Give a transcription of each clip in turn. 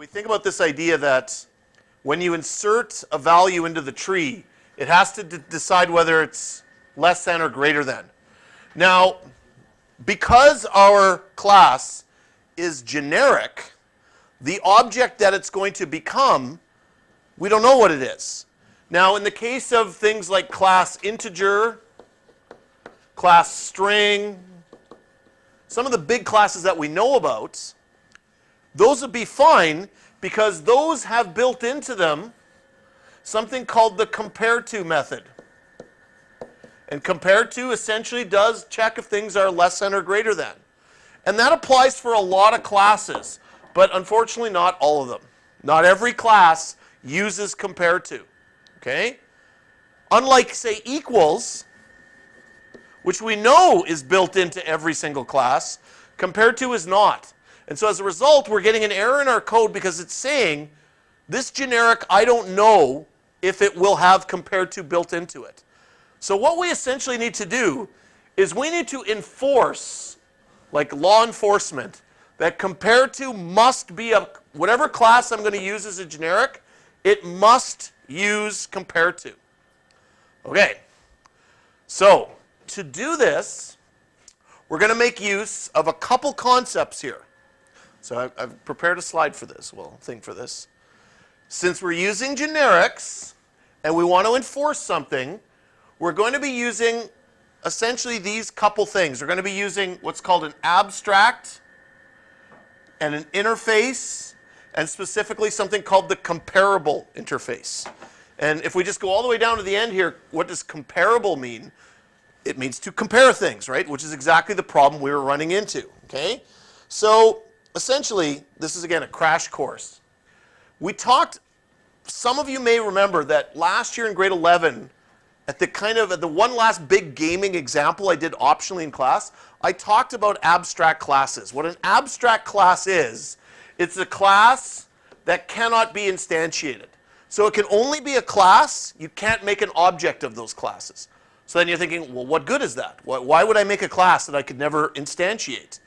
we think about this idea that when you insert a value into the tree, it has to decide whether it's less than or greater than. Now, because our class is generic, the object that it's going to become, we don't know what it is. Now, in the case of things like class integer, class string, some of the big classes that we know about, those would be fine because those have built into them something called the Compareto method. And Compareto essentially does check if things are less than or greater than. And that applies for a lot of classes, but unfortunately not all of them. Not every class uses Compareto, okay? Unlike, say, equals, which we know is built into every single class, Compareto is not. And so as a result, we're getting an error in our code because it's saying, this generic, I don't know if it will have Compareto built into it. So what we essentially need to do is we need to enforce, like law enforcement, that Compareto must be a, whatever class I'm going to use as a generic, it must use Compareto. Okay, so to do this, we're going to make use of a couple concepts here. So I've prepared a slide for this, thing for this. Since we're using generics and we want to enforce something, we're going to be using essentially these couple things. We're going to be using what's called an abstract and an interface, and specifically something called the comparable interface. And if we just go all the way down to the end here, what does comparable mean? It means to compare things, right? Which is exactly the problem we were running into, okay? So essentially, this is again a crash course. We talked, some of you may remember that last year in grade 11, at the one last big gaming example I did optionally in class, I talked about abstract classes. What an abstract class is, it's a class that cannot be instantiated. So it can only be a class, you can't make an object of those classes. So then you're thinking, well, what good is that? Why would I make a class that I could never instantiate?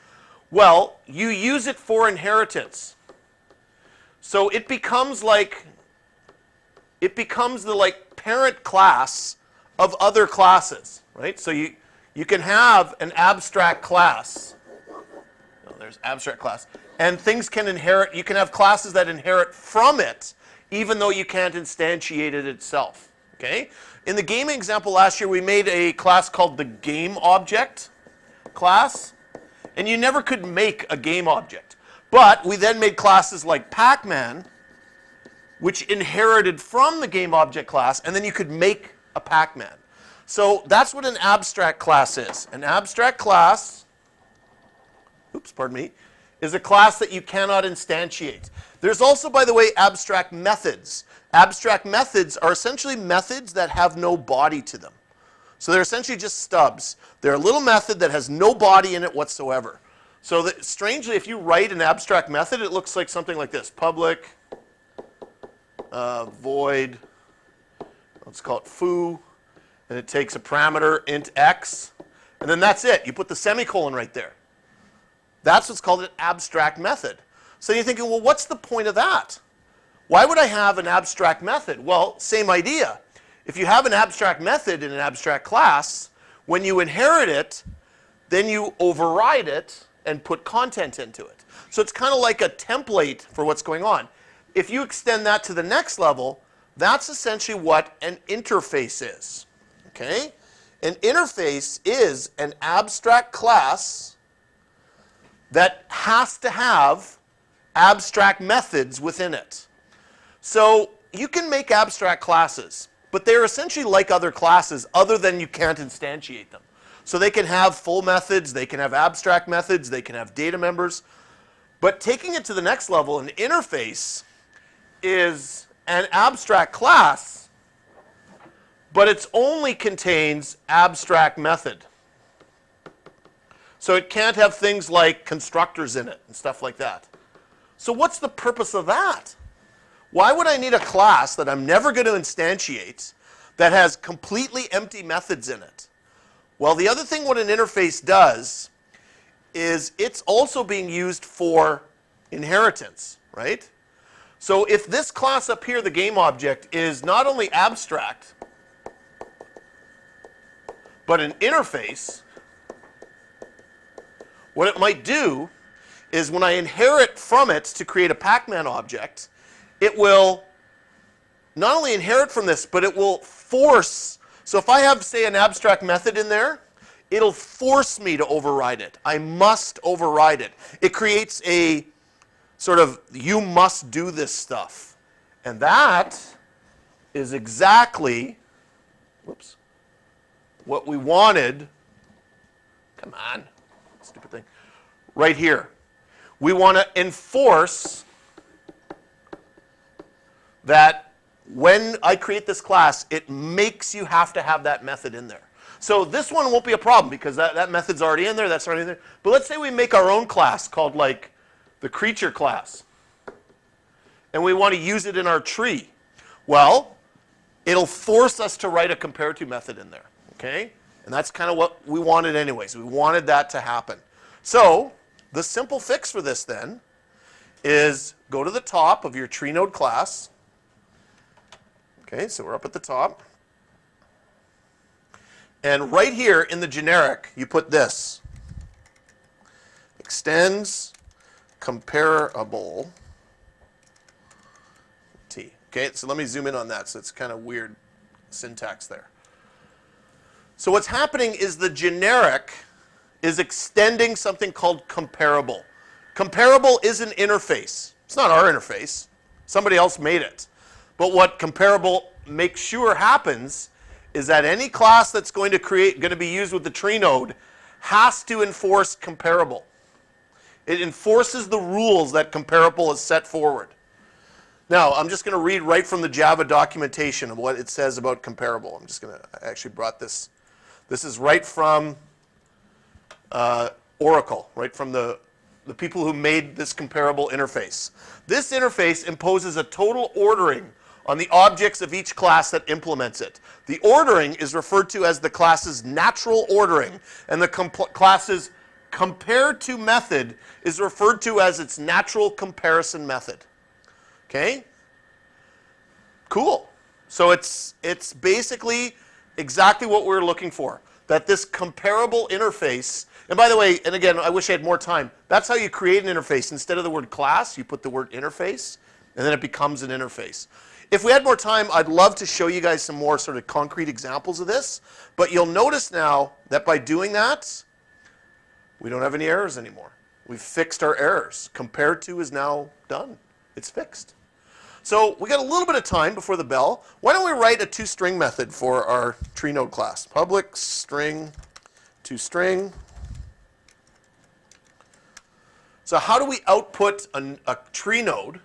Well, you use it for inheritance. So it becomes the parent class of other classes, right? So you can have an abstract class. Oh, there's abstract class. And things can inherit, you can have classes that inherit from it, even though you can't instantiate it itself, okay? In the gaming example last year, we made a class called the game object class, and you never could make a game object. But we then made classes like Pac-Man, which inherited from the game object class, and then you could make a Pac-Man. So that's what an abstract class is. An abstract class, is a class that you cannot instantiate. There's also, by the way, abstract methods. Abstract methods are essentially methods that have no body to them. So they're essentially just stubs. They're a little method that has no body in it whatsoever. So that, strangely, if you write an abstract method, it looks like something like this. Public, void, let's call it foo, and it takes a parameter, int x, and then that's it. You put the semicolon right there. That's what's called an abstract method. So you're thinking, well, what's the point of that? Why would I have an abstract method? Well, same idea. If you have an abstract method in an abstract class, when you inherit it, then you override it and put content into it. So it's kind of like a template for what's going on. If you extend that to the next level, that's essentially what an interface is, okay? An interface is an abstract class that has to have abstract methods within it. So you can make abstract classes, but they're essentially like other classes other than you can't instantiate them. So they can have full methods, they can have abstract methods, they can have data members. But taking it to the next level, an interface is an abstract class, but it only contains abstract method. So it can't have things like constructors in it and stuff like that. So what's the purpose of that? Why would I need a class that I'm never going to instantiate that has completely empty methods in it? Well, the other thing what an interface does is it's also being used for inheritance, right? So if this class up here, the game object, is not only abstract, but an interface, what it might do is when I inherit from it to create a Pac-Man object, it will not only inherit from this, but it will force. So if I have, say, an abstract method in there, it'll force me to override it. I must override it. It creates a sort of, you must do this stuff. And that is exactly, whoops, what we wanted. Come on, stupid thing. Right here. We want to enforce that when I create this class, it makes you have to have that method in there. So this one won't be a problem because that method's already in there, that's already in there. But let's say we make our own class called like the creature class. And we want to use it in our tree. Well, it'll force us to write a Compareto method in there, okay? And that's kind of what we wanted anyways. We wanted that to happen. So the simple fix for this then is go to the top of your tree node class. Okay, so we're up at the top. And right here in the generic, you put this. Extends comparable T. Okay, so let me zoom in on that. So it's kind of weird syntax there. So what's happening is the generic is extending something called comparable. Comparable is an interface. It's not our interface. Somebody else made it. But what comparable makes sure happens is that any class that's going to be used with the tree node has to enforce comparable. It enforces the rules that comparable has set forward. Now, I'm just going to read right from the Java documentation of what it says about comparable. I'm just going to, I actually brought this. This is right from Oracle, right from the people who made this comparable interface. This interface imposes a total ordering on the objects of each class that implements it. The ordering is referred to as the class's natural ordering, and the class's Compareto method is referred to as its natural comparison method. Okay? Cool. So it's basically exactly what we're looking for. That this comparable interface, and by the way, and again, I wish I had more time, that's how you create an interface. Instead of the word class, you put the word interface, and then it becomes an interface. If we had more time, I'd love to show you guys some more sort of concrete examples of this, but you'll notice now that by doing that, we don't have any errors anymore. We've fixed our errors. Compareto is now done. It's fixed. So we got a little bit of time before the bell. Why don't we write a toString method for our tree node class? Public string toString. So how do we output a tree node?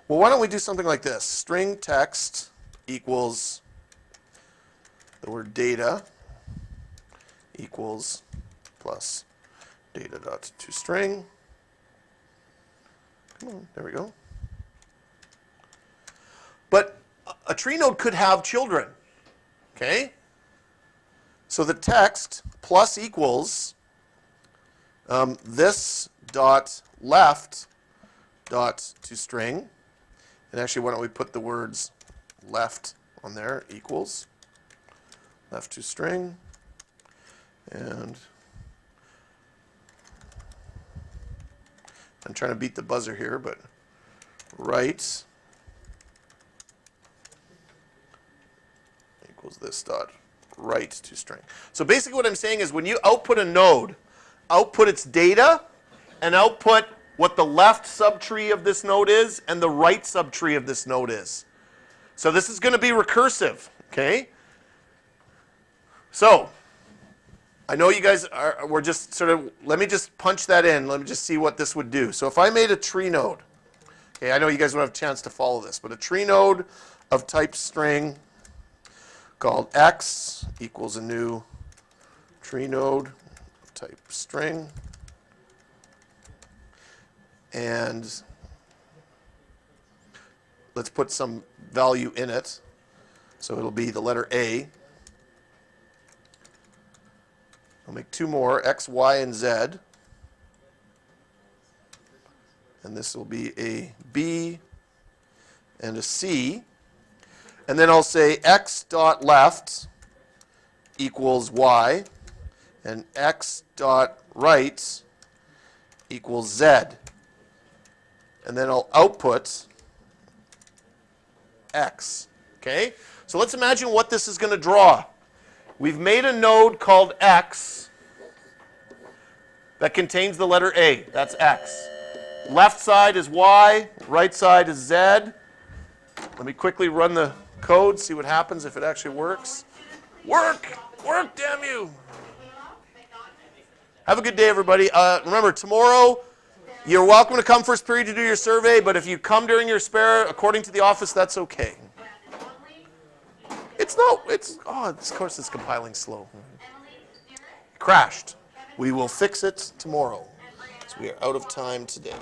Well, why don't we do something like this? String text equals the word data equals plus data.toString. Come on, there we go. But a tree node could have children, okay? So the text plus equals this dot left dot toString. And actually, why don't we put the words left on there, equals left toString, and I'm trying to beat the buzzer here, but right equals this dot right toString. So basically what I'm saying is when you output a node, output its data and output what the left subtree of this node is and the right subtree of this node is. So this is going to be recursive, okay? So I know you guys we're just sort of, let me just punch that in. Let me just see what this would do. So if I made a tree node, okay, I know you guys won't have a chance to follow this, but a tree node of type string called x equals a new tree node of type string. And let's put some value in it. So it'll be the letter A. I'll make two more, X, Y, and Z. And this will be a B, and a C. And then I'll say x dot left equals y, and x dot right equals z. And then I'll output x. Okay? So let's imagine what this is going to draw. We've made a node called x that contains the letter A. That's x. Left side is y, right side is z. Let me quickly run the code, see what happens if it actually works. Work! Work, damn you! Have a good day, everybody. Remember, tomorrow, you're welcome to come first period to do your survey, but if you come during your spare, according to the office, that's okay. Of course it's compiling slow. Crashed. We will fix it tomorrow. So we are out of time today.